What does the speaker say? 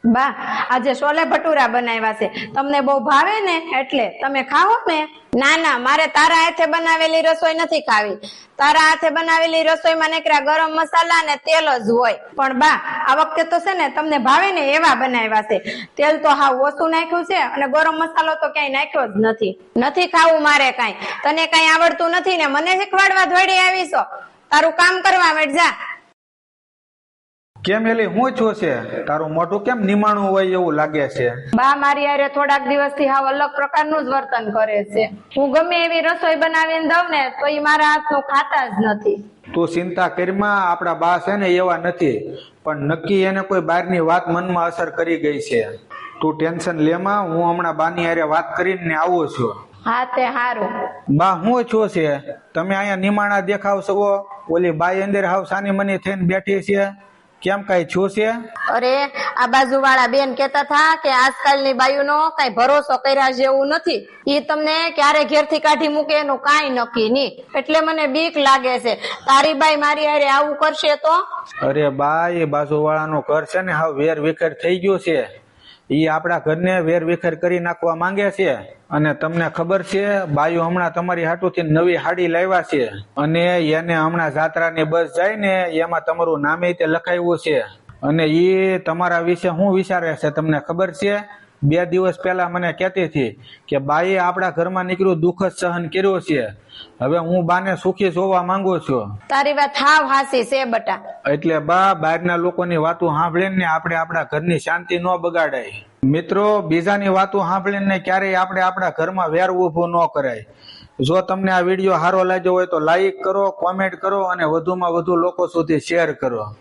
બા આજે છોલે ભટુરા બનાવ્યા છે, તમને બહુ ભાવે ને એટલે તમે ખાઓ ને? ના ના, મારે તારા હાથે બનાવેલી રસોઈ નથી ખાવી. તારા હાથે બનાવેલી રસોઈમાં નીકળ્યા ગરમ મસાલા ને તેલ જ હોય. પણ બા આ વખતે તો છે ને તમને ભાવે ને એવા બનાવ્યા છે. તેલ તો હાવ ઓછું નાખ્યું છે અને ગરમ મસાલો તો ક્યાંય નાખ્યો જ નથી ખાવું મારે કાંઈ. તને કાંઈ આવડતું નથી ને મને શીખવાડવા દોડી આવી છો? તારું કામ કરવા માંડ જા. કેમ એલી હું છું છે? તારું મોઢું કેમ નિમાણું હોય એવું લાગે છે? બા મારી હારે થોડાક દિવસથી હાવ અલગ પ્રકારનું જ વર્તન કરે છે. હું ગમે એવી રસોઈ બનાવીને દઉં ને તો એ મારા હાથનું ખાતા જ નથી. તું ચિંતા કરીમાં, આપડા બા છે ને એવા નથી, પણ નક્કી એને કોઈ બહારની વાત મનમાં અસર કરી ગઈ છે. તું ટેન્શન લેમાં, હું હમણાં બાની હારે વાત કરીને આવું છું. હા તે હારું. બા હું છું છે? તમે અહીંયા નિમાણા દેખાવ છો, ઓલી બાઈ અંદર હાવ સાની મની થઈને બેઠી છે, કેમ કઈ છું છે? અરે આ બાજુ વાળા બેન કેતા હતા કે આજકાલની બાયુનો કઈ ભરોસો કર્યા જેવું નથી. ઈ તમને ક્યારે ઘેર થી કાઢી મૂકે એનું કઈ નક્કી નહીં. એટલે મને બીક લાગે છે, તારી બાઈ મારી હારે આવું કરશે તો? અરે બા, એ બાજુ વાળાનું ઘર છે ને હાવ વેર વિખેર થઈ ગયું છે. ઈ આપણા ઘરને વેર વિખેર કરી નાખવા માંગે છે. અને તમને ખબર છે, બાયુ હમણાં તમારી હાટુથી નવી હાડી લાવ્યા છે, અને એને હમણાં જાત્રાની બસ જાય ને એમાં તમારું નામે તે લખાયું છે. અને ઈ તમારા વિશે શું વિચારે છે તમને ખબર છે? 2 દિવસ પહેલા મને કહેતી હતી કે બાઈએ આપણા ઘરમાં નીકળ્યું દુઃખ જ સહન કર્યું છે. હવે હું બાને સુખી જોવા માંગુ છું. તારી વાત હાવ હાસી છે બટા. એટલે બા, બહારના લોકોની વાતો સાંભળીને આપણે આપણા ઘરની શાંતિ ન બગાડાય. મિત્રો, બીજાની વાતો સાંભળીને ક્યારેય આપણે આપણા ઘરમાં વેર ઉભું ન કરાય. જો તમને આ વિડીયો સારો લાગ્યો હોય તો લાઈક કરો, કોમેન્ટ કરો અને વધુમાં વધુ લોકો સુધી શેર કરો.